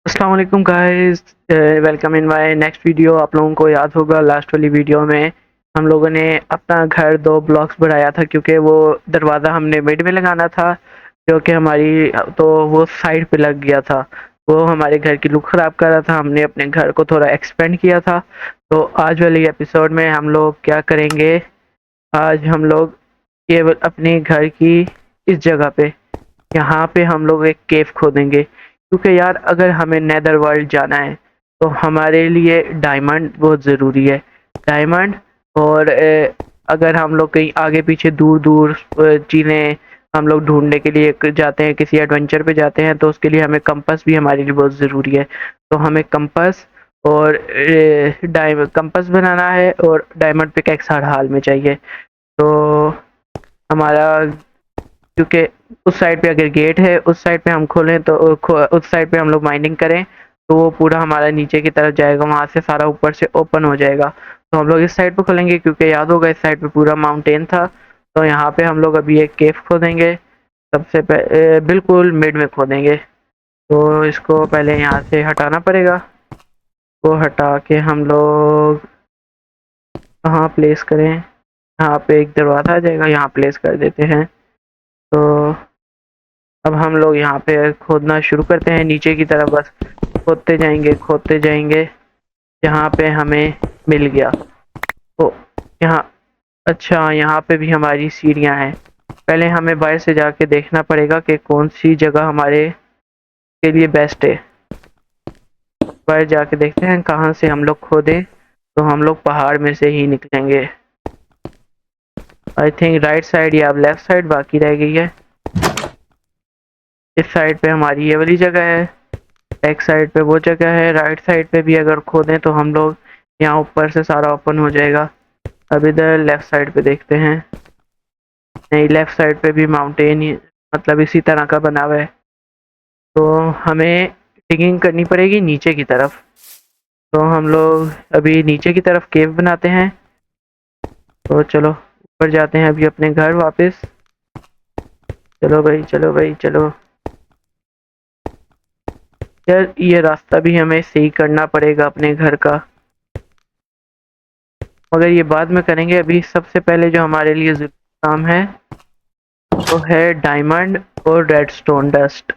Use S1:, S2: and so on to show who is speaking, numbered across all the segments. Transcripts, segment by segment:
S1: अस्सलाम वालेकुम guys, welcome in my next video. आप लोगों को याद होगा लास्ट वाली वीडियो में हम लोगों ने अपना घर 2 ब्लॉक्स बढ़ाया था, क्योंकि वो दरवाज़ा हमने मिड में लगाना था, जो कि हमारी तो वो साइड पे लग गया था। वो हमारे घर की लुक ख़राब कर रहा था। हमने अपने घर को थोड़ा एक्सपेंड किया था। तो आज वाली एपिसोड में हम लोग क्या करेंगे, आज हम लोग केवल अपने घर की इस जगह पे, यहाँ पे हम लोग एक केव खोदेंगे, क्योंकि यार अगर हमें नेदर वर्ल्ड जाना है तो हमारे लिए डायमंड बहुत ज़रूरी है। डायमंड और अगर हम लोग कहीं आगे पीछे दूर दूर चीज़ें हम लोग ढूंढने के लिए जाते हैं, किसी एडवेंचर पे जाते हैं, तो उसके लिए हमें कंपास भी हमारे लिए बहुत ज़रूरी है। तो हमें कंपास और डायमंड कंपास बनाना है, और डायमंड पिकैक्स हर हाल में चाहिए। तो हमारा, क्योंकि उस साइड पे अगर गेट है, उस साइड पे हम खोलें तो उस साइड पे हम लोग माइनिंग करें तो वो पूरा हमारा नीचे की तरफ जाएगा, वहां से सारा ऊपर से ओपन हो जाएगा। तो हम लोग इस साइड पे खोलेंगे, क्योंकि याद होगा इस साइड पे पूरा माउंटेन था। तो यहाँ पे हम लोग अभी एक केव खोदेंगे, सबसे पहले बिल्कुल मिड में खोदेंगे। तो इसको पहले यहाँ से हटाना पड़ेगा। वो हटा के हम लोग कहाँ प्लेस करें, यहाँ पे एक दरवाजा आ जाएगा, यहाँ प्लेस कर देते हैं। तो अब हम लोग यहाँ पे खोदना शुरू करते हैं नीचे की तरफ, बस खोदते जाएंगे। जहाँ पे हमें मिल गया तो यहाँ, अच्छा यहाँ पे भी हमारी सीढ़ियाँ हैं। पहले हमें बाहर से जाके देखना पड़ेगा कि कौन सी जगह हमारे के लिए बेस्ट है। बाहर जाके देखते हैं कहाँ से हम लोग खोदे, तो हम लोग पहाड़ में से ही निकलेंगे। आई थिंक राइट साइड या लेफ्ट साइड बाकी रह गई है। इस साइड पे हमारी ये वाली जगह है, बैक साइड पे वो जगह है, राइट साइड पे भी अगर खोदें तो हम लोग यहाँ ऊपर से सारा ओपन हो जाएगा। अब इधर लेफ्ट साइड पे देखते हैं। नहीं, लेफ्ट साइड पे भी माउंटेन ही, मतलब इसी तरह का बना हुआ है। तो हमें डिगिंग करनी पड़ेगी नीचे की तरफ। तो हम लोग अभी नीचे की तरफ केव बनाते हैं। तो चलो ऊपर जाते हैं अभी अपने घर वापस। चलो भाई, चलो भाई, चलो। यार ये रास्ता भी हमें सही करना पड़ेगा अपने घर का, मगर ये बाद में करेंगे। अभी सबसे पहले जो हमारे लिए ज़रूरी काम है वो है डायमंड और रेडस्टोन डस्ट।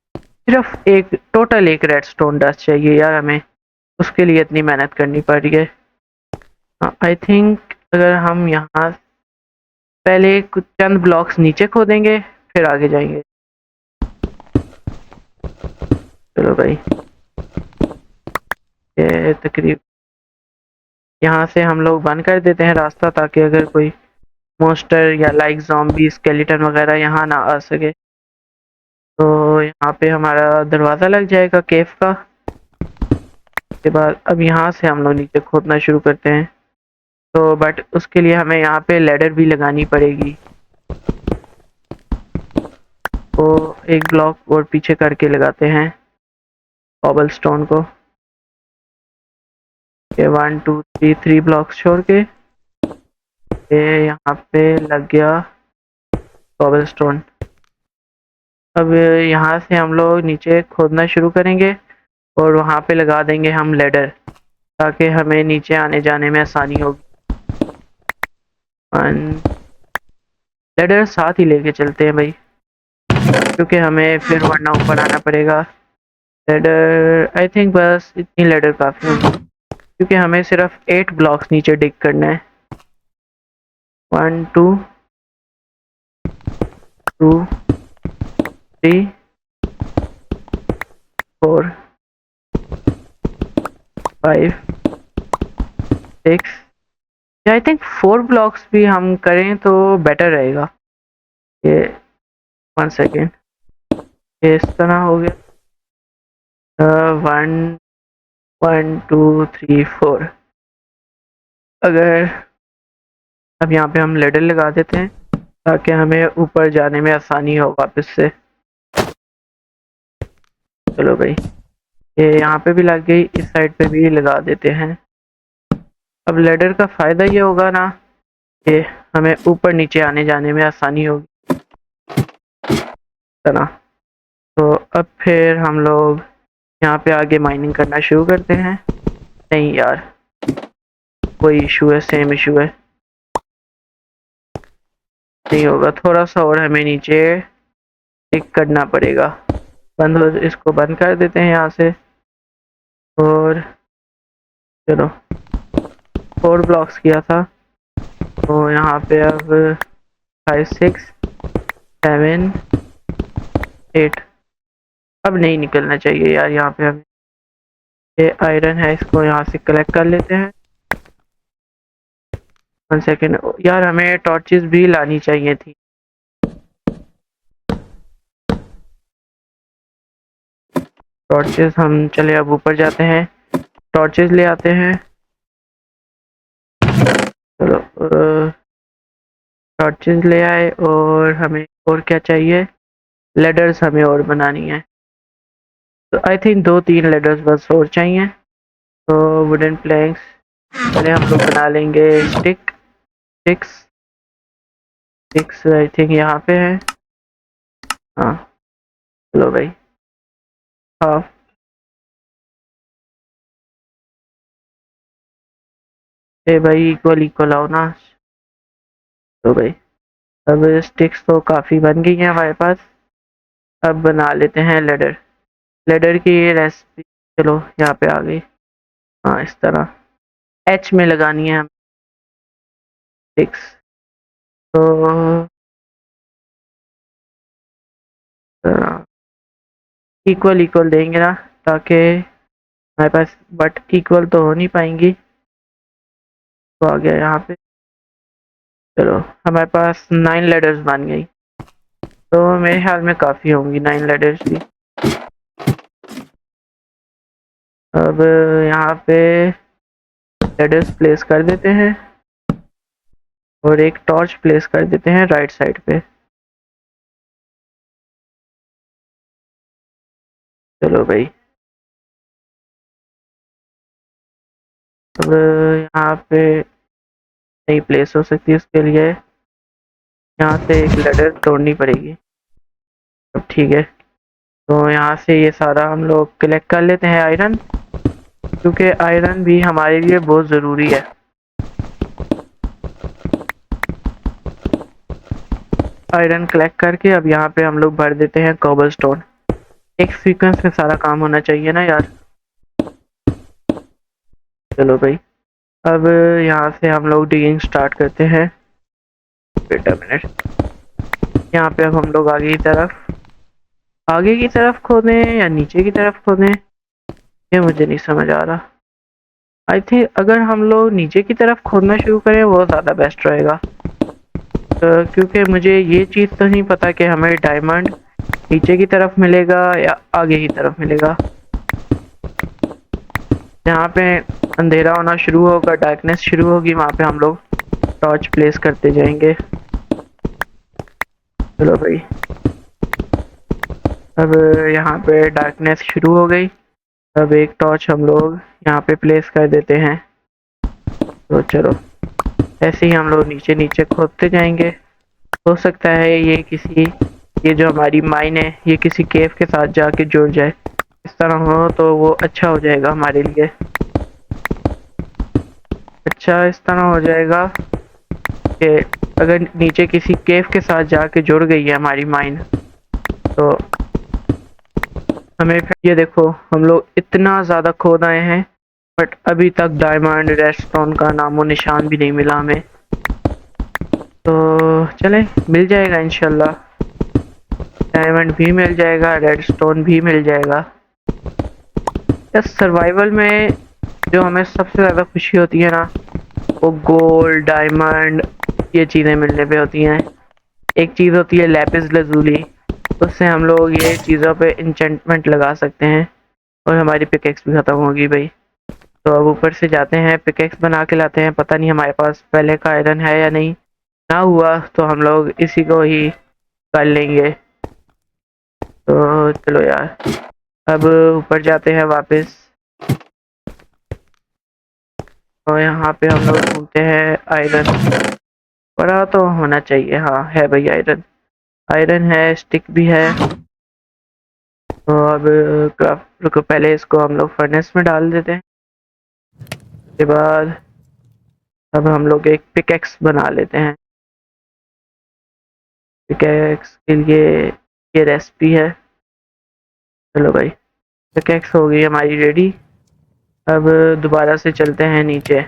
S1: सिर्फ एक, टोटल एक रेडस्टोन डस्ट चाहिए यार हमें, उसके लिए इतनी मेहनत करनी पड़ रही है। आई थिंक अगर हम यहाँ पहले कुछ चंद ब्लॉक्स नीचे खोदेंगे, फिर आगे जाएंगे। चलो भाई, ये तकरीब यहाँ से हम लोग बंद कर देते हैं रास्ता, ताकि अगर कोई मोस्टर या लाइक ज़ॉम्बी स्केलेटन वगैरह यहाँ ना आ सके। तो यहाँ पे हमारा दरवाज़ा लग जाएगा केव का। उसके बाद अब यहाँ से हम लोग नीचे खोदना शुरू करते हैं। तो बट उसके लिए हमें यहाँ पे लैडर भी लगानी पड़ेगी। तो एक ब्लॉक और पीछे करके लगाते हैं कॉबल स्टोन को। ये 1 2 3 ब्लॉक्स छोड़ के ये यहाँ पे लग गया कॉबल स्टोन। अब यहाँ से हम लोग नीचे खोदना शुरू करेंगे, और वहाँ पे लगा देंगे हम लेडर, ताकि हमें नीचे आने जाने में आसानी होगी। लेडर साथ ही लेके चलते हैं भाई, क्योंकि हमें फिर वरना ऊपर आना पड़ेगा। लेडर आई थिंक बस इतनी लेडर काफ़ी होगी, क्योंकि हमें सिर्फ 8 ब्लॉक्स नीचे डिग करना है। 1 2 2 3 4 5 6। आई थिंक 4 ब्लॉक्स भी हम करें तो बेटर रहेगा। ये 1 सेकेंड, ये इस तरह हो गया। 1 1 2 3 4। अगर अब यहाँ पे हम लेडर लगा देते हैं, ताकि हमें ऊपर जाने में आसानी हो वापस से। चलो भाई, ये यहाँ पे भी लग गई, इस साइड पे भी लगा देते हैं। अब लेडर का फ़ायदा ये होगा ना कि हमें ऊपर नीचे आने जाने में आसानी होगी ना। तो अब फिर हम लोग यहाँ पे आगे माइनिंग करना शुरू करते हैं। नहीं यार, कोई इशू है, सेम इशू है, नहीं होगा। थोड़ा सा और हमें नीचे टिक करना पड़ेगा। इसको बंद कर देते हैं यहाँ से। और चलो 4 ब्लॉक्स किया था, तो यहाँ पे अब 5 6 7 8 अब नहीं निकलना चाहिए यार। यहाँ पे हमें ये आयरन है, इसको यहाँ से कलेक्ट कर लेते हैं। 1 सेकेंड यार, हमें टॉर्चेस भी लानी चाहिए थी। टॉर्चेस हम चले अब ऊपर जाते हैं, टॉर्चेस ले आते हैं। चलो टॉर्चेस ले आए, और हमें और क्या चाहिए? लेडर्स हमें और बनानी है। तो आई थिंक 2-3 लेडर्स बस और चाहिए। तो वुडन प्लैंक्स पहले हम लोग बना लेंगे। स्टिक्स आई थिंक यहाँ पे है। हाँ चलो भाई, हाफ। ए भाई, इक्वल इक्वल आओ ना। तो भाई अब स्टिक्स तो काफ़ी बन गई हैं हमारे पास। अब बना लेते हैं लेडर। लेडर की रेसिपी चलो यहाँ पे आ गई। हाँ, इस तरह एच में लगानी है हम स्टिक्स। तो इक्वल इक्वल देंगे ना, ताकि हमारे पास, बट इक्वल तो हो नहीं पाएंगी। तो आ गया यहाँ पे। चलो हमारे पास 9 लेडर्स बन गई, तो मेरे ख्याल में काफ़ी होंगी 9 लेडर्स भी। अब यहाँ पे लेडर्स प्लेस कर देते हैं, और एक टॉर्च प्लेस कर देते हैं राइट साइड पे। चलो भाई, अब यहाँ पे नई प्लेस हो सकती है, उसके लिए यहाँ से एक लेडर तोड़नी पड़ेगी। अब ठीक है, तो यहाँ से ये सारा हम लोग कलेक्ट कर लेते हैं आयरन, क्योंकि आयरन भी हमारे लिए बहुत ज़रूरी है। आयरन कलेक्ट करके अब यहाँ पे हम लोग भर देते हैं कोबलस्टोन। एक सीक्वेंस में सारा काम होना चाहिए ना यार। चलो भाई, अब यहाँ से हम लोग डिगिंग स्टार्ट करते हैं। वेट अ मिनट, यहाँ पे अब हम लोग आगे की तरफ खोदें या नीचे की तरफ खोदें, ये मुझे नहीं समझ आ रहा। आई थिंक अगर हम लोग नीचे की तरफ खोदना शुरू करें वो ज़्यादा बेस्ट रहेगा, क्योंकि मुझे ये चीज़ तो नहीं पता कि हमें डायमंड नीचे की तरफ मिलेगा या आगे की तरफ मिलेगा। जहाँ पे अंधेरा होना शुरू होगा, डार्कनेस शुरू होगी, वहाँ पे हम लोग टॉर्च प्लेस करते जाएंगे। चलो भाई, अब यहाँ पे डार्कनेस शुरू हो गई। अब एक टॉर्च हम लोग यहाँ पे प्लेस कर देते हैं। तो चलो ऐसे ही हम लोग नीचे नीचे खोदते जाएंगे। हो सकता है ये जो हमारी माइन है ये किसी केव के साथ जाके जुड़ जाए। इस तरह हो तो वो अच्छा हो जाएगा हमारे लिए। अच्छा इस तरह हो जाएगा कि अगर नीचे किसी केव के साथ जाके जुड़ गई है हमारी माइन, तो हमें ये देखो, हम लोग इतना ज़्यादा खोद आए हैं, बट अभी तक डायमंड रेडस्टोन का नामो निशान भी नहीं मिला हमें। तो चले, मिल जाएगा इंशाल्लाह। डायमंड भी मिल जाएगा, रेडस्टोन भी मिल जाएगा। इस सर्वाइवल में जो हमें सबसे ज़्यादा खुशी होती है ना, वो गोल्ड, डायमंड, ये चीज़ें मिलने पे होती हैं। एक चीज़ होती है लैपिस लजूली, उससे हम लोग ये चीज़ों पे इंचेंटमेंट लगा सकते हैं, और हमारी पिकेक्स भी ख़त्म होगी भाई। तो अब ऊपर से जाते हैं, पिकेक्स बना के लाते हैं। पता नहीं हमारे पास पहले का आयरन है या नहीं, ना हुआ तो हम लोग इसी को ही कर लेंगे। तो चलो यार, अब ऊपर जाते हैं वापस, और यहाँ पे हम लोग ढूंढते हैं आयरन। बड़ा तो होना चाहिए, हाँ है भाई आयरन। आयरन है, स्टिक भी है। तो अब क्राफ्ट को पहले इसको हम लोग फर्नेस में डाल देते हैं। उसके बाद अब हम लोग एक पिकेक्स बना लेते हैं। पिकेक्स के लिए ये रेसिपी है। चलो भाई, पिकेक्स हो गई हमारी रेडी। अब दोबारा से चलते हैं नीचे।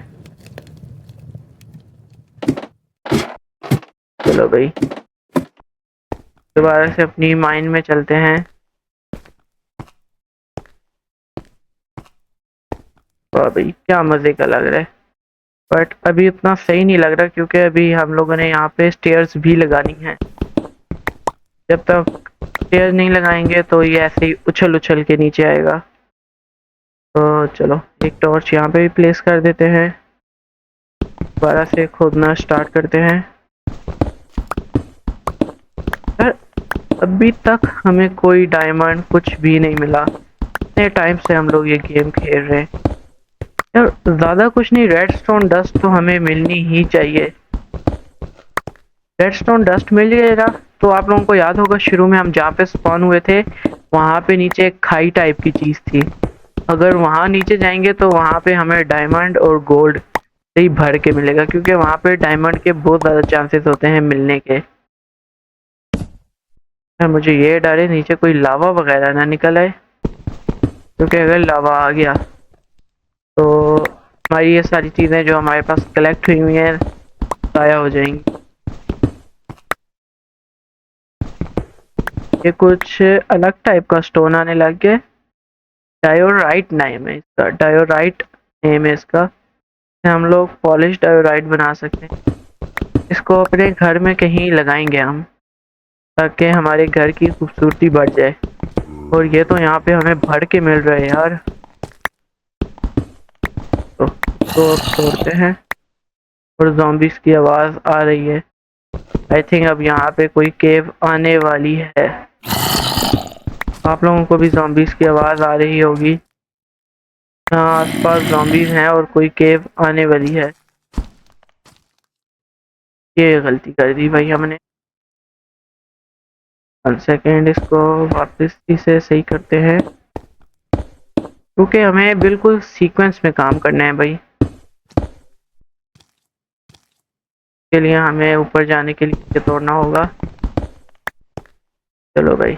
S1: चलो भाई, दोबारा से अपनी माइन में चलते हैं। वाह भाई, क्या मजे का लग रहा है। बट अभी उतना सही नहीं लग रहा क्योंकि अभी हम लोगों ने यहाँ पे स्टेयर्स भी लगानी है। जब तक स्टेयर नहीं लगाएंगे तो ये ऐसे ही उछल उछल के नीचे आएगा। तो चलो एक टॉर्च यहाँ पे भी प्लेस कर देते हैं। दोबारा से खोदना स्टार्ट करते हैं। यार अभी तक हमें कोई डायमंड कुछ भी नहीं मिला। इतने टाइम से हम लोग ये गेम खेल रहे हैं। यार ज़्यादा कुछ नहीं, रेडस्टोन डस्ट तो हमें मिलनी ही चाहिए। रेडस्टोन डस्ट मिल जाएगा तो आप लोगों को याद होगा शुरू में हम जहाँ पे स्पॉन हुए थे वहाँ पे नीचे एक खाई टाइप की चीज़ थी। अगर वहाँ नीचे जाएंगे तो वहाँ पे हमें डायमंड और गोल्ड से ही भर के मिलेगा क्योंकि वहाँ पे डायमंड के बहुत ज़्यादा चांसेस होते हैं मिलने के। यार मुझे ये डर है नीचे कोई लावा वगैरह ना निकल आए, क्योंकि अगर लावा आ गया तो हमारी ये सारी चीज़ें जो हमारे पास कलेक्ट हुई हुई हैं ज़ाया हो जाएंगी। ये कुछ अलग टाइप का स्टोन आने लग गया। डायोराइट नाम है इसका, डायोराइट नेम है इसका। हम लोग पॉलिश डायोराइट बना सकते हैं। इसको अपने घर में कहीं लगाएंगे हम, ताकि हमारे घर की खूबसूरती बढ़ जाए। और ये तो यहाँ पे हमें भर के मिल रहा है यार। तो अब छोड़ते हैं। और ज़ॉम्बीज़ की आवाज़ आ रही है। आई थिंक अब यहाँ पे कोई केव आने वाली है। आप लोगों को भी ज़ॉम्बीज़ की आवाज़ आ रही होगी। यहाँ आसपास ज़ॉम्बीज़ हैं और कोई केव आने वाली है। ये गलती कर दी भाई हमने। 1 सेकेंड, इसको वापस इसे सही करते हैं क्योंकि हमें बिल्कुल सीक्वेंस में काम करना है भाई। के लिए हमें ऊपर जाने के लिए तोड़ना होगा। चलो भाई,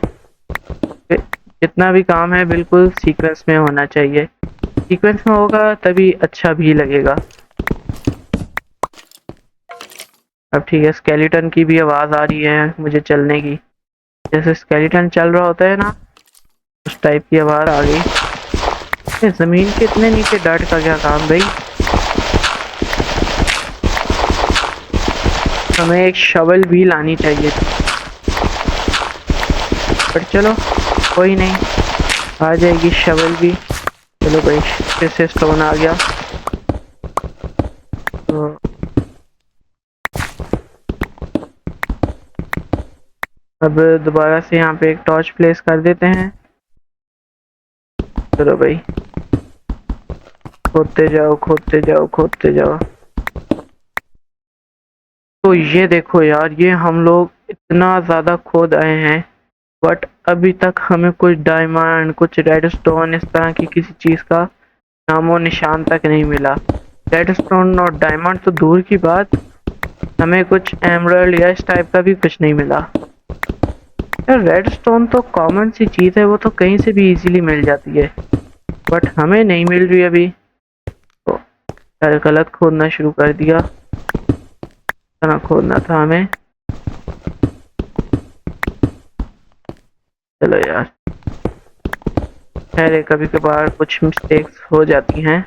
S1: जितना भी काम है बिल्कुल सीक्वेंस में होना चाहिए। सीक्वेंस में होगा तभी अच्छा भी लगेगा। अब ठीक है, स्केलेटन की भी आवाज़ आ रही है मुझे चलने की। जैसे स्केलेटन चल रहा होता है ना, उस टाइप की आवाज़ आ गई। ज़मीन के इतने नीचे डर्ट का क्या काम भाई। हमें एक शवल भी लानी चाहिए थी, पर चलो कोई नहीं, आ जाएगी शवल भी। चलो भाई, फिर से स्टोन आ गया। तो अब दोबारा से यहाँ पे एक टॉर्च प्लेस कर देते हैं। चलो भाई, खोदते जाओ खोदते जाओ खोदते जाओ। तो ये देखो यार, ये हम लोग इतना ज़्यादा खोद आए हैं बट अभी तक हमें कुछ डायमंड, कुछ रेडस्टोन, इस तरह की किसी चीज़ का नामो निशान तक नहीं मिला। रेडस्टोन और डायमंड तो दूर की बात, हमें कुछ एमरल्ड या इस टाइप का भी कुछ नहीं मिला। यार रेडस्टोन तो कॉमन सी चीज़ है, वो तो कहीं से भी इजीली मिल जाती है, बट हमें नहीं मिल रही अभी। तो यार गलत खोदना शुरू कर दिया, इतना खोदना था हमें। चलो यार, खैर कभी कभार कुछ मिस्टेक्स हो जाती हैं।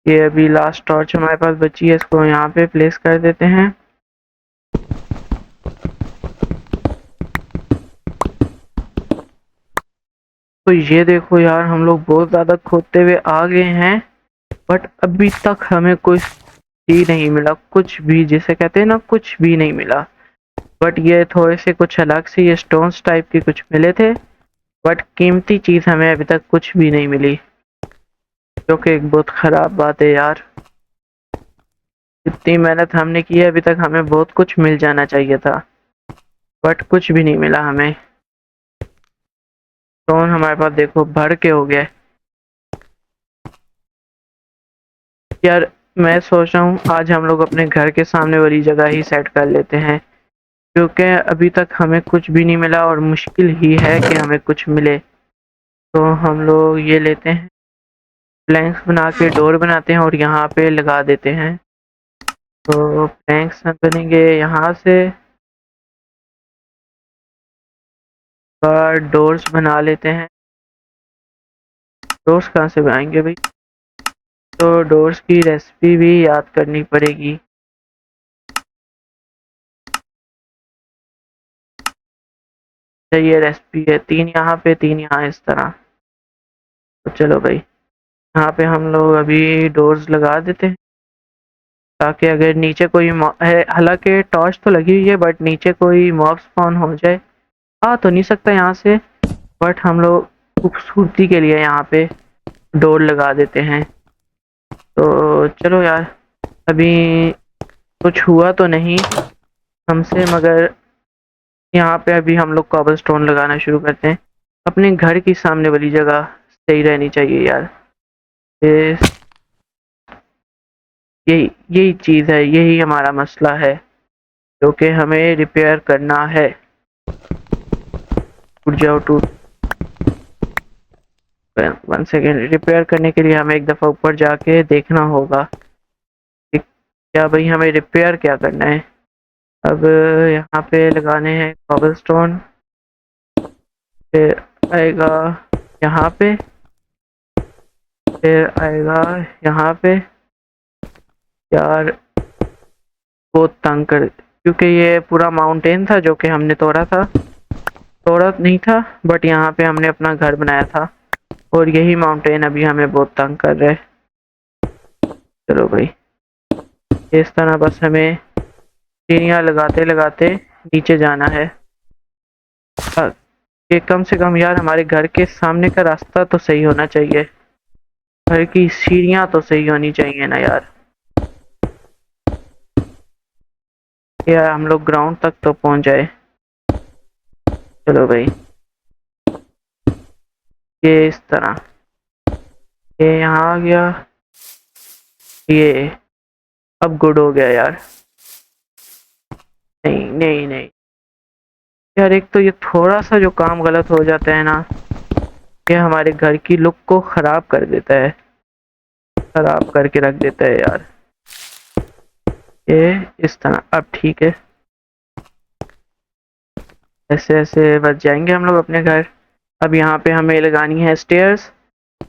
S1: ये अभी लास्ट टॉर्च हमारे पास बची है, इसको यहाँ पे प्लेस कर देते हैं। तो ये देखो यार, हम लोग बहुत ज़्यादा खोदते हुए आ गए हैं बट अभी तक हमें कुछ भी नहीं मिला, कुछ भी, जिसे कहते हैं ना, कुछ भी नहीं मिला। बट ये थोड़े से कुछ अलग से ये स्टोन्स टाइप के कुछ मिले थे, बट कीमती चीज़ हमें अभी तक कुछ भी नहीं मिली, जो कि एक बहुत ख़राब बात है यार। इतनी मेहनत हमने की है अभी तक, हमें बहुत कुछ मिल जाना चाहिए था, बट कुछ भी नहीं मिला हमें। स्टोन हमारे पास देखो भर के हो गया है। यार मैं सोच रहा हूँ आज हम लोग अपने घर के सामने वाली जगह ही सेट कर लेते हैं, क्योंकि अभी तक हमें कुछ भी नहीं मिला और मुश्किल ही है कि हमें कुछ मिले। तो हम लोग ये लेते हैं, प्लैंक्स बना के डोर बनाते हैं और यहाँ पे लगा देते हैं। तो प्लैंक्स बनेंगे यहाँ से, और डोर्स बना लेते हैं। डोर्स कहाँ से बनाएंगे भाई? तो डोर्स की रेसिपी भी याद करनी पड़ेगी। तो ये रेसिपी है, 3 यहाँ पे 3 यहाँ, इस तरह। तो चलो भाई, यहाँ पे हम लोग अभी डोर्स लगा देते हैं, ताकि अगर नीचे कोई हालांकि टॉर्च तो लगी हुई है, बट नीचे कोई मॉब स्पॉन हो जाए, आ तो नहीं सकता यहाँ से, बट हम लोग खूबसूरती के लिए यहाँ पे डोर लगा देते हैं। तो चलो यार, अभी कुछ हुआ तो नहीं हमसे, मगर यहाँ पे अभी हम लोग कॉबलस्टोन लगाना शुरू करते हैं। अपने घर की सामने वाली जगह सही रहनी चाहिए यार। ये यही यही चीज़ है, यही हमारा मसला है जो कि हमें रिपेयर करना है। टूट जाओ टूट। 1 सेकेंड, रिपेयर करने के लिए हमें एक दफ़ा ऊपर जाके देखना होगा कि क्या भाई हमें रिपेयर क्या करना है। अब यहाँ पे लगाने हैं कॉबलस्टोन, फिर आएगा यहाँ पे, फिर आएगा यहाँ पे। यार बहुत तंग कर, क्योंकि ये पूरा माउंटेन था जो कि हमने तोड़ा था, तोड़ा नहीं था, बट यहाँ पे हमने अपना घर बनाया था, और यही माउंटेन अभी हमें बहुत तंग कर रहा है। चलो भाई, इस तरह बस हमें सीढ़ियाँ लगाते लगाते नीचे जाना है। कि कम से कम यार हमारे घर के सामने का रास्ता तो सही होना चाहिए, घर की सीढ़ियाँ तो सही होनी चाहिए ना यार। यार हम लोग ग्राउंड तक तो पहुंच जाए। चलो भाई, ये इस तरह, ये यहाँ आ गया, ये अब गुड हो गया यार। नहीं नहीं नहीं यार, एक तो ये थोड़ा सा जो काम गलत हो जाता है ना, ये हमारे घर की लुक को खराब कर देता है, खराब करके रख देता है यार। ये इस तरह अब ठीक है, ऐसे ऐसे बच जाएंगे हम लोग अपने घर। अब यहाँ पे हमें लगानी है स्टेयर्स,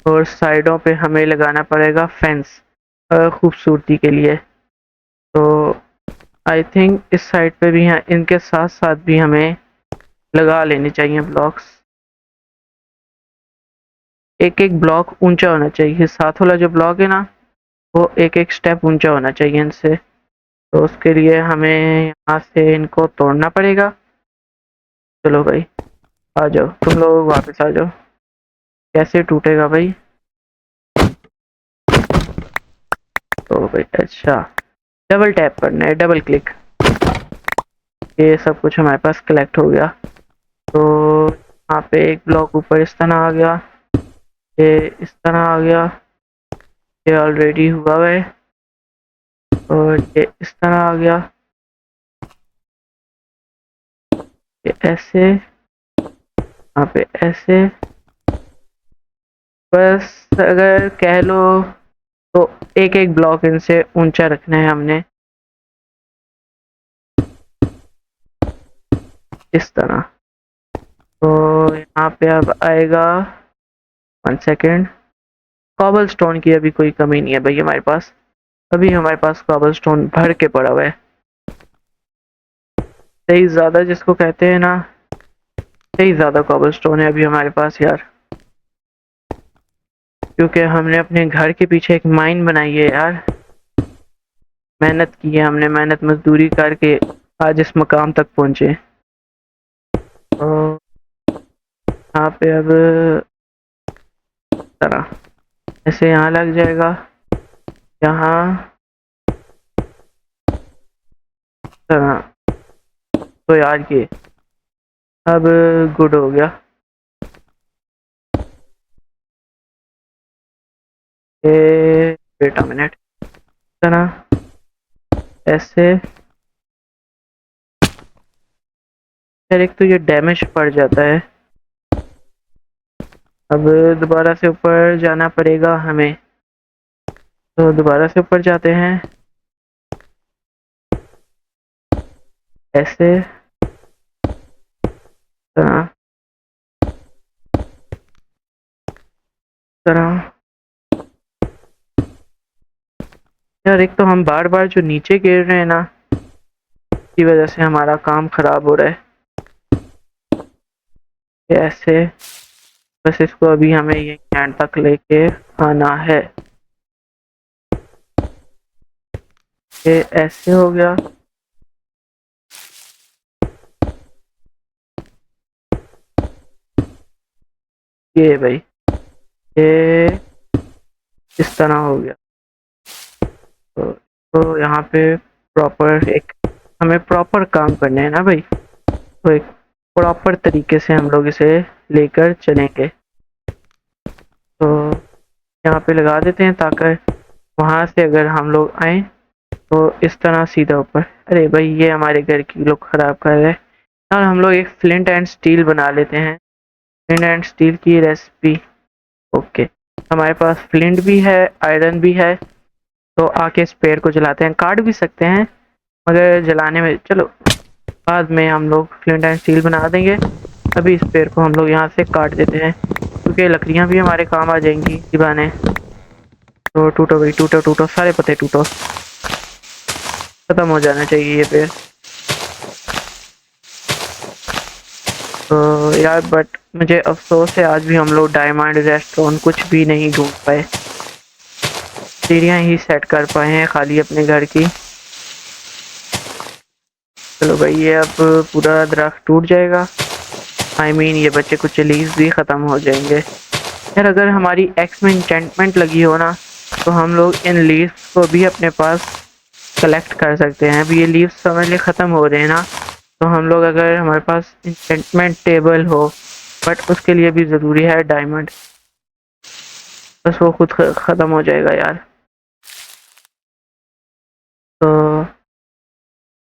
S1: और साइडों पे हमें लगाना पड़ेगा फेंस खूबसूरती के लिए। तो आई थिंक इस साइड पे भी हैं, इनके साथ साथ भी हमें लगा लेने चाहिए ब्लॉक्स। एक एक ब्लॉक ऊंचा होना चाहिए, साथ वाला जो ब्लॉक है ना, वो एक एक स्टेप ऊंचा होना चाहिए इनसे। तो उसके लिए हमें यहाँ से इनको तोड़ना पड़ेगा। चलो भाई, आ जाओ तुम लोग, वापस आ जाओ। कैसे टूटेगा भाई? तो भाई अच्छा, डबल टैप करना है, डबल क्लिक। ये सब कुछ हमारे पास कलेक्ट हो गया। तो यहाँ पे एक ब्लॉक ऊपर इस तरह आ गया, ये इस तरह आ गया, ये ऑलरेडी हुआ है, और ये इस तरह आ गया, ये ऐसे, यहाँ पे ऐसे। बस अगर कह लो तो एक एक ब्लॉक इनसे ऊंचा रखना है हमने, इस तरह। तो यहाँ पे अब आएगा, 1 सेकेंड, कॉबल स्टोन की अभी कोई कमी नहीं है भाई हमारे पास, अभी हमारे पास कॉबल स्टोन भर के पड़ा हुआ है। सही ज़्यादा जिसको कहते हैं ना, सही ज़्यादा कॉबल स्टोन है अभी हमारे पास यार, क्योंकि हमने अपने घर के पीछे एक माइन बनाई है यार। मेहनत की है हमने, मेहनत मजदूरी करके आज इस मकाम तक पहुंचे। तो यहाँ पे अब तरह ऐसे यहाँ लग जाएगा, यहाँ, हाँ, तो यार ये अब गुड हो गया। ये वेट अ मिनट, तरह ऐसे। यार एक तो ये डैमेज पड़ जाता है। अब दोबारा से ऊपर जाना पड़ेगा हमें, तो दोबारा से ऊपर जाते हैं ऐसे तरह तरह। यार एक तो हम बार बार जो नीचे गिर रहे हैं ना, की वजह से हमारा काम खराब हो रहा है। ये ऐसे, बस इसको अभी हमें ये एंड तक लेके आना है। ये ऐसे हो गया। ये भाई, ये इस तरह हो गया। तो यहाँ पे प्रॉपर एक, हमें प्रॉपर काम करने हैं ना भाई, तो एक प्रॉपर तरीके से हम लोग इसे लेकर चलेंगे। तो यहाँ पे लगा देते हैं ताकि वहाँ से अगर हम लोग आए तो इस तरह सीधा ऊपर। अरे भाई ये हमारे घर की लोग खराब कर रहे हैं। और हम लोग एक फ्लिंट एंड स्टील बना लेते हैं, फ्लिंट एंड स्टील की रेसिपी। ओके, हमारे पास फ्लिंट भी है, आयरन भी है, तो आके इस पेड़ को जलाते हैं। काट भी सकते हैं मगर जलाने में, चलो बाद में हम लोग फ्लिंट एंड स्टील बना देंगे। अभी इस पेड़ को हम लोग यहाँ से काट देते हैं क्योंकि लकड़ियाँ भी हमारे काम आ जाएंगी इसी बहाने। तो टूटो भाई, टूटो टूटो, सारे पत्ते टूटो, खत्म हो जाना चाहिए ये पेड़। तो यार बट मुझे अफसोस है आज भी हम लोग डायमंड रेस्टोरेंट कुछ भी नहीं ढूंढ पाए, सीढ़ियाँ ही सेट कर पाए हैं खाली अपने घर की। चलो भाई ये अब पूरा दरख्त टूट जाएगा, आई मीन ये बच्चे कुछ लीव्स भी ख़त्म हो जाएंगे। यार अगर हमारी एक्स में इंचेंटमेंट लगी हो ना, तो हम लोग इन लीव्स को भी अपने पास कलेक्ट कर सकते हैं। अभी ये लीव्स समझ लिए ख़त्म हो रहे हैं ना, तो हम लोग अगर हमारे पास इंचेंटमेंट टेबल हो, बट उसके लिए भी ज़रूरी है डायमंड, बस वो खुद ख़त्म हो जाएगा यार। तो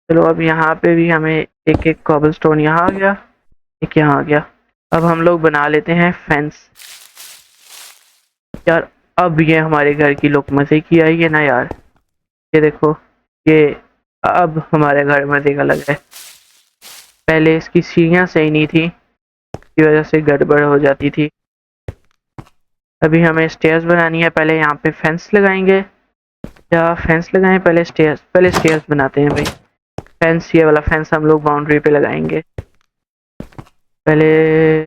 S1: चलो अब यहाँ पे भी हमें एक एक कॉबल स्टोन, यहाँ आ गया, एक यहाँ आ गया। अब हम लोग बना लेते हैं फेंस। यार अब ये हमारे घर की लोग मज़े की आई है ना यार, ये देखो, ये अब हमारे घर मज़े का लग रहा है। पहले इसकी सीढ़ियाँ सही नहीं थी, की वजह से गड़बड़ हो जाती थी। अभी हमें स्टेयर्स बनानी है, पहले यहाँ पे फेंस लगाएंगे, या फेंस लगाएं पहले स्टेयर्स, पहले स्टेयर्स बनाते हैं भाई। फेंस, ये वाला फेंस हम लोग बाउंड्री पे लगाएंगे। पहले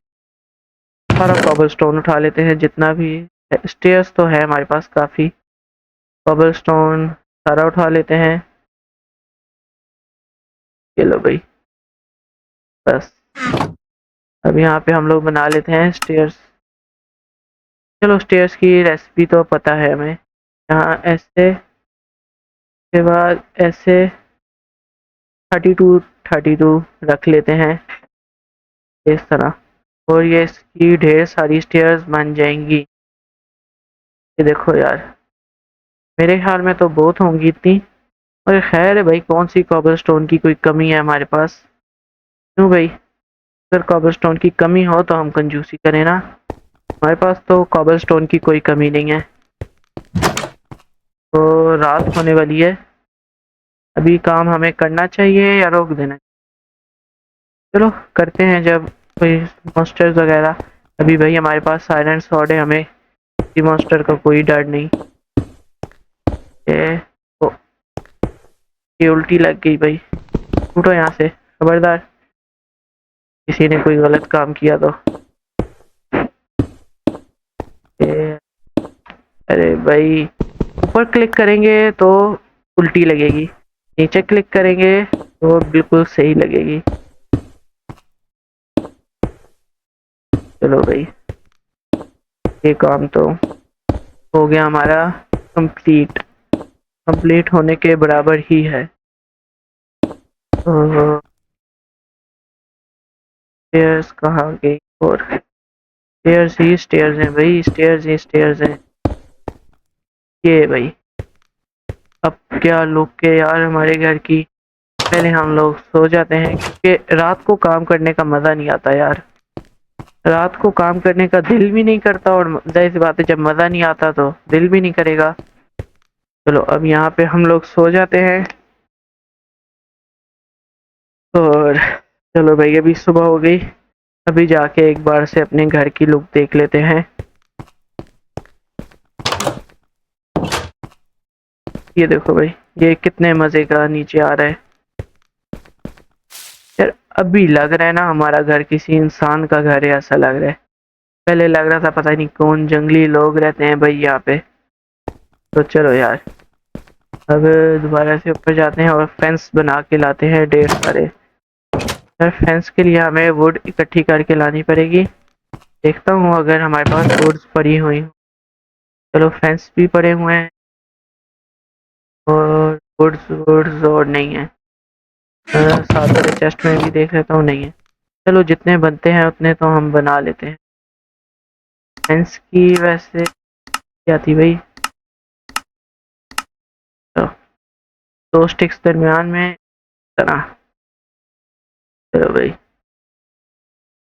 S1: सारा कॉबल स्टोन उठा लेते हैं जितना भी, स्टेयर्स तो है हमारे पास काफ़ी, कॉबल स्टोन सारा उठा लेते हैं। चलो भाई बस, अब यहाँ पे हम लोग बना लेते हैं स्टेयर्स। चलो स्टेयर्स की रेसिपी तो पता है हमें, यहाँ ऐसे के बाद ऐसे 32 रख लेते हैं इस तरह, और ये इसकी ढेर सारी स्टेयर्स बन जाएंगी। ये देखो यार, मेरे ख्याल में तो बहुत होंगी इतनी, और खैर है भाई, कौन सी कॉबल स्टोन की कोई कमी है हमारे पास, क्यों भाई? अगर कॉबल स्टोन की कमी हो तो हम कंजूसी करें ना, हमारे पास तो कॉबल स्टोन की कोई कमी नहीं है। तो रात होने वाली है, अभी काम हमें करना चाहिए या रोक देना? चलो करते हैं जब कोई मॉन्स्टर्स वगैरह। अभी भाई हमारे पास आयरन स्वॉर्ड है, हमें किसी मॉन्स्टर का कोई डर नहीं। ये ओ, ये उल्टी लग गई भाई, उठो यहाँ से खबरदार, किसी ने कोई गलत काम किया तो। ये, अरे भाई ऊपर क्लिक करेंगे तो उल्टी लगेगी, नीचे क्लिक करेंगे तो बिल्कुल सही लगेगी। चलो भाई ये काम तो हो गया हमारा कंप्लीट, कंप्लीट होने के बराबर ही है। तो स्टेयर्स कहाँ गई? और स्टेयर्स ही स्टेयर्स हैं भाई, स्टेयर्स ही स्टेयर्स हैं। ये भाई अब क्या लुक के यार हमारे घर की। पहले हम लोग सो जाते हैं क्योंकि रात को काम करने का मजा नहीं आता यार। रात को काम करने का दिल भी नहीं करता, और जाहिर सी बात है जब मजा नहीं आता तो दिल भी नहीं करेगा। चलो अब यहाँ पे हम लोग सो जाते हैं। और चलो भाई अभी सुबह हो गई। अभी जाके एक बार से अपने घर की लुक देख लेते हैं। ये देखो भाई, ये कितने मजे का नीचे आ रहा है यार। अभी लग रहा है ना हमारा घर किसी इंसान का घर है, ऐसा लग रहा है। पहले लग रहा था पता नहीं कौन जंगली लोग रहते हैं भाई यहाँ पे। तो चलो यार अब दोबारा से ऊपर जाते हैं और फेंस बना के लाते हैं ढेर सारे। यार फेंस के लिए हमें वुड इकट्ठी करके लानी पड़ेगी। देखता हूँ अगर हमारे पास वुड्स पड़ी हुई हो। चलो फेंस भी पड़े हुए हैं और वुड्स वुड्स और नहीं है। साथ वाले चेस्ट में भी देख लेता हूँ, नहीं है। चलो जितने बनते हैं उतने तो हम बना लेते हैं। फेंस की वैसे क्या थी भाई? तो 2 स्टिक्स दरमियान में तना। चलो भाई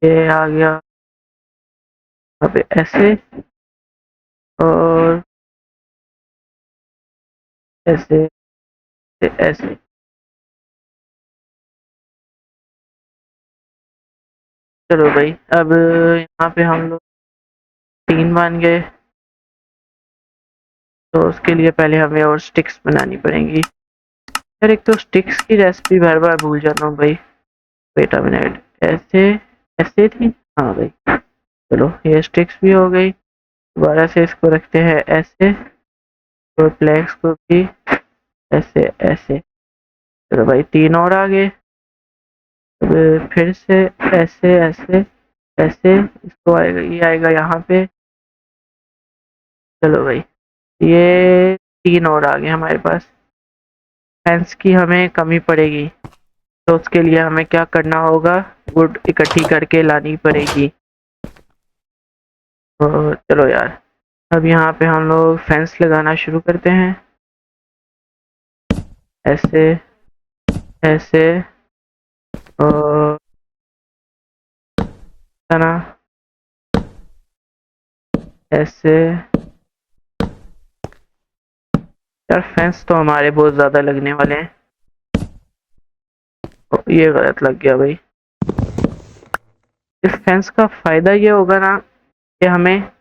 S1: ये आ गया अब ऐसे और ऐसे ऐसे। चलो भाई अब यहाँ पे हम लोग 3 बन गए। तो उसके लिए पहले हमें और स्टिक्स बनानी पड़ेंगी यार। एक तो स्टिक्स की रेसिपी बार बार भूल जाता हूँ भाई। वेट अ मिनट, ऐसे ऐसे थी। हाँ भाई चलो ये स्टिक्स भी हो गई। दोबारा से इसको रखते हैं ऐसे और प्लैंक्स को भी ऐसे ऐसे। चलो भाई 3 और आ गए। अब फिर से ऐसे ऐसे ऐसे इसको आएगा, ये आएगा यहाँ पे। चलो भाई ये 3 और आ गए हमारे पास। फेंस की हमें कमी पड़ेगी तो उसके लिए हमें क्या करना होगा? वुड इकट्ठी करके लानी पड़ेगी। तो चलो यार अब यहाँ पे हम लोग फेंस लगाना शुरू करते हैं। ऐसे ऐसे और तना ऐसे। यार फेंस तो हमारे बहुत ज्यादा लगने वाले हैं। तो ये गलत लग गया भाई। इस फेंस का फायदा ये होगा ना कि हमें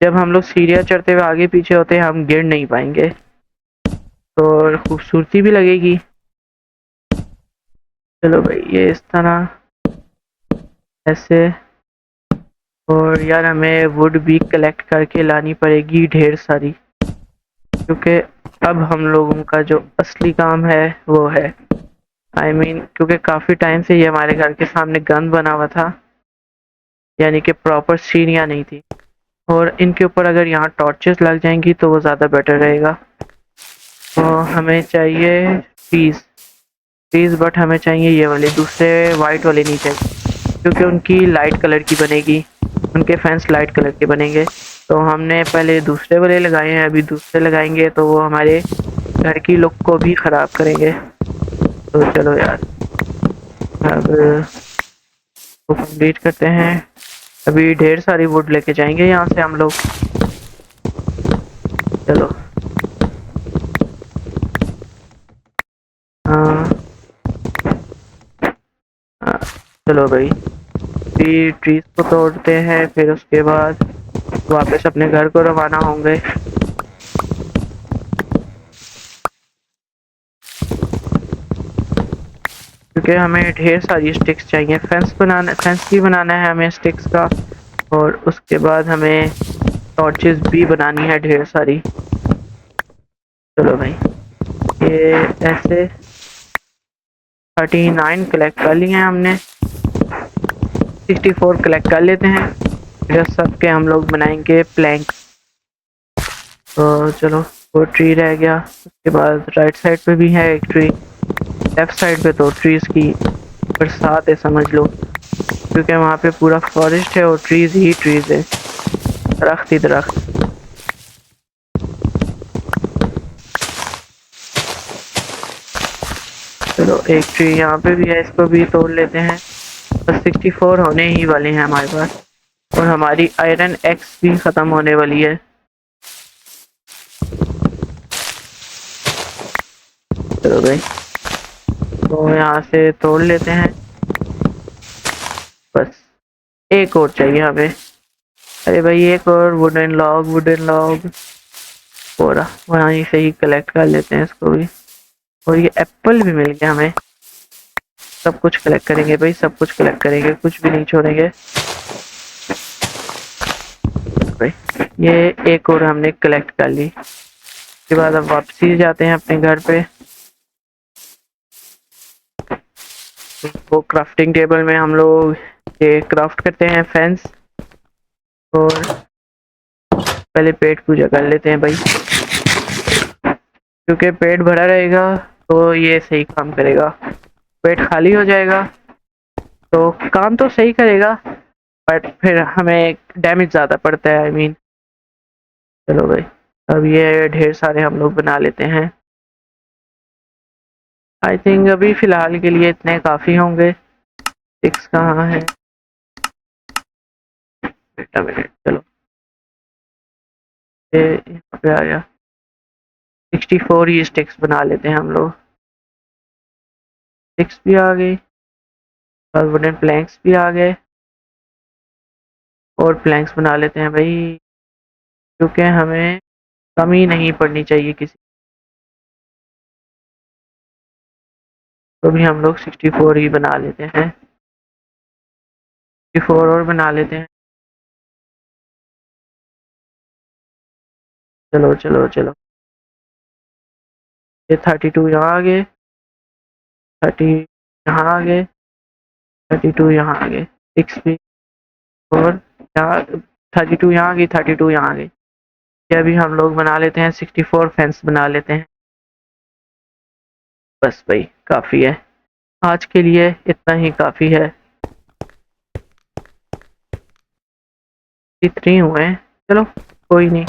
S1: जब हम लोग सीढ़ियाँ चढ़ते हुए आगे पीछे होते हैं हम गिर नहीं पाएंगे, तो खूबसूरती भी लगेगी। चलो भाई ये इस तरह ऐसे। और यार हमें वुड भी कलेक्ट करके लानी पड़ेगी ढेर सारी, क्योंकि अब हम लोगों का जो असली काम है वो है क्योंकि काफ़ी टाइम से ये हमारे घर के सामने गंद बना हुआ था, यानी कि प्रॉपर सीढ़ियाँ नहीं थी। और इनके ऊपर अगर यहाँ टॉर्चेस लग जाएंगी तो वो ज़्यादा बेटर रहेगा। तो हमें चाहिए ट्रीज ट्रीज, बट हमें चाहिए ये वाले, दूसरे वाइट वाले नहीं चाहिए क्योंकि उनकी लाइट कलर की बनेगी, उनके फैंस लाइट कलर के बनेंगे। तो हमने पहले दूसरे वाले लगाए हैं, अभी दूसरे लगाएंगे तो वो हमारे घर की लुक को भी ख़राब करेंगे। तो चलो यार अब वो कंप्लीट करते हैं। अभी ढेर सारी वुड लेके जाएंगे यहाँ से हम लोग। चलो हाँ हाँ, चलो भाई ट्रीज को तोड़ते हैं, फिर उसके बाद वापस अपने घर को रवाना होंगे। क्योंकि हमें ढेर सारी स्टिक्स चाहिए। फेंस भी बनाना है हमें स्टिक्स का, और उसके बाद हमें टॉर्चेस भी बनानी है ढेर सारी। चलो भाई ये ऐसे 39 कलेक्ट कर लिए हैं हमने। 64 कलेक्ट कर लेते हैं, फिर सब के हम लोग बनाएंगे प्लैंक। तो चलो वो ट्री रह गया, उसके बाद राइट साइड पे भी है एक ट्री। लेफ्ट साइड पे तो ट्रीज की बरसात है समझ लो, क्योंकि वहाँ पे पूरा फॉरेस्ट है और ट्रीज ही ट्रीज है, दरख्त ही दरख्त। चलो एक ट्री यहाँ पे भी है, इसको भी तोड़ लेते हैं। बस 64 होने ही वाले हैं हमारे पास, और हमारी आयरन एक्स भी ख़त्म होने वाली है। चलो भाई, तो यहाँ से तोड़ लेते हैं। बस एक और चाहिए हमें। अरे भाई एक और वुडन लॉग, वुडन लॉग पूरा वहीं से ही कलेक्ट कर लेते हैं इसको भी। और ये एप्पल भी मिल गया हमें। सब कुछ कलेक्ट करेंगे भाई, सब कुछ कलेक्ट करेंगे, कुछ भी नहीं छोड़ेंगे भाई। ये एक और हमने कलेक्ट कर ली। उसके बाद अब वापसी जाते हैं अपने घर पे। वो क्राफ्टिंग टेबल में हम लोग ये क्राफ्ट करते हैं फेंस, और पहले पेट पूजा कर लेते हैं भाई, क्योंकि पेट भरा रहेगा तो ये सही काम करेगा। पेट खाली हो जाएगा तो काम तो सही करेगा, बट फिर हमें डैमेज ज़्यादा पड़ता है, आई मीन। चलो भाई, अब ये ढेर सारे हम लोग बना लेते हैं। आई थिंक अभी फ़िलहाल के लिए इतने काफ़ी होंगे। 6 कहाँ है, वेट अ मिनट, चलो ये यहाँ पे आ गया। 64 ही स्टिक्स बना लेते हैं हम लोग। स्टिक्स भी आ गई और वुडन प्लैंक्स भी आ गए, और प्लैंक्स बना लेते हैं भाई, क्योंकि हमें कमी नहीं पड़नी चाहिए किसी। तो भी हम लोग 64 ही बना लेते हैं, 64 और बना लेते हैं। चलो चलो चलो, ये 32 यहाँ आ गए, 30 यहाँ आ गए, 32 यहाँ आ गए, 6 भी, और यहाँ 32 यहाँ आ गई, 32 यहाँ आ गई। ये अभी हम लोग बना लेते हैं 64 फेंस बना लेते हैं। बस भाई काफ़ी है, आज के लिए इतना ही काफ़ी है। 3 हुए हैं, चलो कोई नहीं,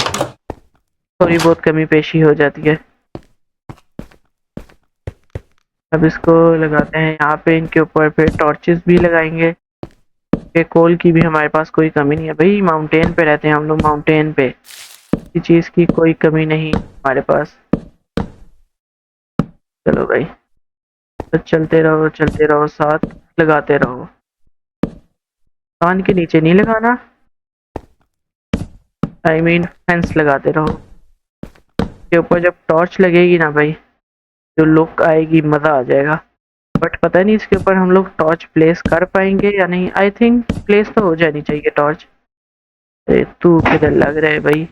S1: थोड़ी बहुत कमी पेशी हो जाती है। अब इसको लगाते हैं यहाँ पे, इनके ऊपर फिर टॉर्चेस भी लगाएंगे। ये कोल की भी हमारे पास कोई कमी नहीं है भाई, माउंटेन पे रहते हैं हम लोग, माउंटेन पे किसी चीज़ की कोई कमी नहीं हमारे पास। चलो भाई, तो चलते रहो, साथ लगाते रहो। कान के नीचे नहीं लगाना, आई मीन फेंस लगाते रहो। के ऊपर जब टॉर्च लगेगी ना भाई, जो लुक आएगी, मज़ा आ जाएगा। बट पता नहीं इसके ऊपर हम लोग टॉर्च प्लेस कर पाएंगे या नहीं। आई थिंक प्लेस तो हो जानी चाहिए टॉर्च। तू किधर लग रहा है भाई।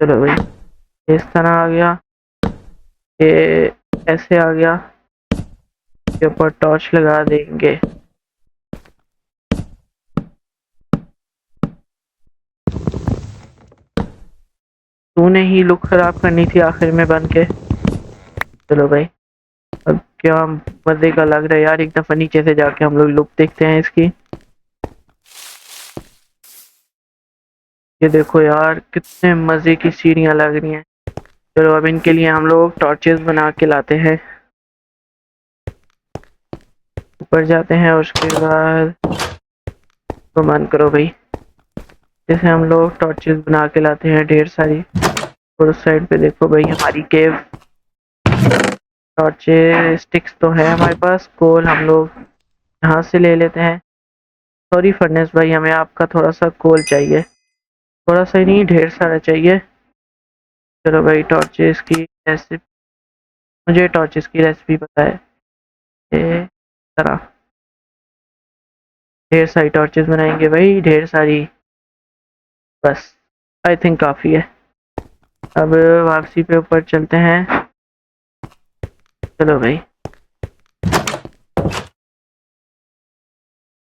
S1: चलो भाई, इस तरह आ गया, ये ऐसे आ गया, इसके ऊपर टॉर्च लगा देंगे। तूने ही लुक खराब करनी थी आखिर में बन के। चलो भाई, अब क्या मजे का लग रहा है यार, एक दफा नीचे से जाके हम लोग लुक देखते हैं इसकी। ये देखो यार, कितने मजे की सीढ़ियां लग रही हैं। चलो अब इनके लिए हम लोग टॉर्चेस बना के लाते हैं। ऊपर जाते हैं और उसके बाद तो बंद करो भाई। जैसे हम लोग टॉर्चेस बना के लाते हैं ढेर सारी, और उस साइड पे देखो भाई हमारी केव। टॉर्चेस स्टिक्स तो है हमारे पास, कोल हम लोग यहाँ से ले लेते हैं। सॉरी फर्नेस भाई, हमें आपका थोड़ा सा कोल चाहिए, थोड़ा सा ही नहीं ढेर सारा चाहिए। चलो भाई, टॉर्चेस की रेसिपी, मुझे टॉर्चेस की रेसिपी पता है। ये तरह ढेर सारी टॉर्चेस बनाएंगे भाई, ढेर सारी। बस आई थिंक काफ़ी है। अब वापसी पे ऊपर चलते हैं। चलो भाई,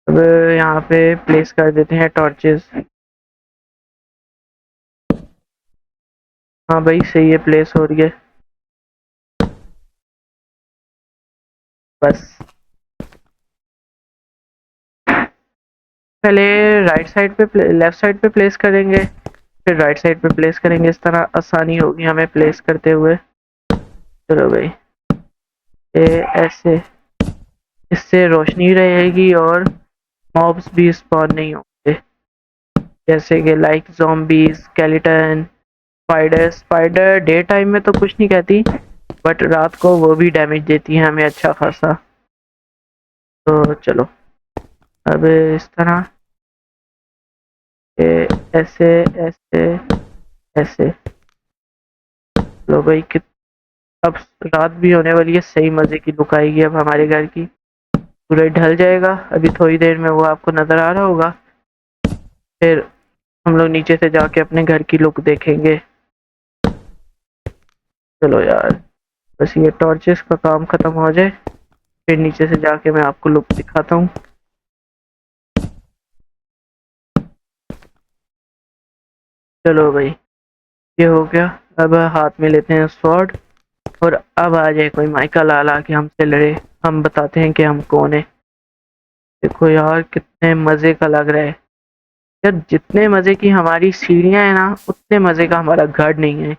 S1: अब यहाँ पे प्लेस कर देते हैं टॉर्चेस। हाँ भाई सही है, प्लेस हो रही है। बस पहले राइट साइड पे लेफ्ट साइड पे प्लेस करेंगे, फिर राइट साइड पे प्लेस करेंगे। इस तरह आसानी होगी हमें प्लेस करते हुए। चलो भाई, ये ऐसे, इससे रोशनी रहेगी और मॉब्स भी स्पॉन नहीं होंगे, जैसे कि like zombies, skeleton, spider day time में तो कुछ नहीं कहती, बट रात को वो भी डैमेज देती है हमें अच्छा खासा। तो चलो अब इस तरह, ये ऐसे ऐसे ऐसे। लो भाई, कित अब रात भी होने वाली है, सही मजे की लुक आएगी अब हमारे घर की। सूरज ढल जाएगा अभी थोड़ी देर में, वो आपको नजर आ रहा होगा। फिर हम लोग नीचे से जाके अपने घर की लुक देखेंगे। चलो यार, बस ये टॉर्चेस का काम खत्म हो जाए, फिर नीचे से जाके मैं आपको लुक दिखाता हूँ। चलो भाई, ये हो गया। अब हाथ में लेते हैं स्वॉर्ड, और अब आ जाए कोई माइका लाल आके हमसे लड़े, हम बताते हैं कि हम कौन है। देखो यार, कितने मजे का लग रहा है यार। जितने मजे की हमारी सीढ़ियां है ना, उतने मजे का हमारा घर नहीं है।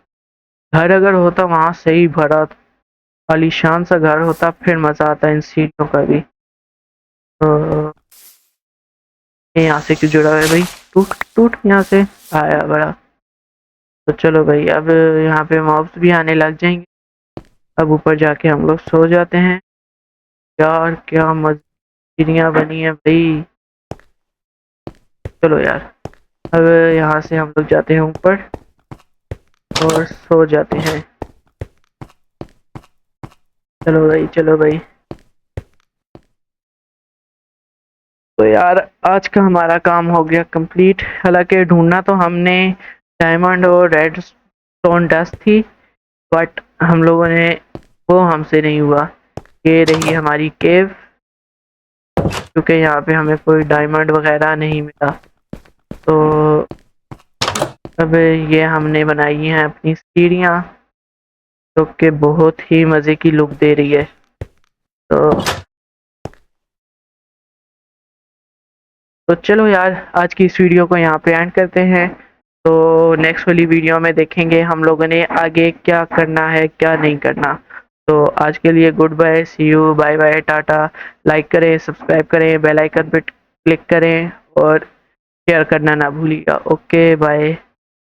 S1: घर अगर होता वहां सही भरा आलीशान सा घर होता, फिर मजा आता इन सीढ़ियों का भी। तो ये यहाँ से क्यों जुड़ा हुआ है भाई? टूट टूट यहाँ से आया बड़ा। तो चलो भाई, अब यहाँ पे मॉब्स भी आने लग जाएंगे। अब ऊपर जाके हम लोग सो जाते हैं। यार क्या मस्जियाँ बनी है भाई। चलो यार, अब यहाँ से हम लोग जाते हैं ऊपर और सो जाते हैं। चलो भाई, चलो भाई। तो यार, आज का हमारा काम हो गया कंप्लीट। हालांकि ढूंढना तो हमने डायमंड और रेड स्टोन डस्ट थी, बट हम लोगों ने, वो हमसे नहीं हुआ। ये रही हमारी केव, क्योंकि यहाँ पे हमें कोई डायमंड वगैरह नहीं मिला। तो अब ये हमने बनाई हैं अपनी सीढ़ियाँ, जो कि बहुत ही मज़े की लुक दे रही है। तो चलो यार, आज की इस वीडियो को यहाँ पे एंड करते हैं। तो नेक्स्ट वाली वीडियो में देखेंगे हम लोगों ने आगे क्या करना है, क्या नहीं करना। तो आज के लिए good bye, see you, bye bye, टाटा। लाइक करें, सब्सक्राइब करें, बेल आइकन पे क्लिक करें और शेयर करना ना भूलिएगा। Okay bye.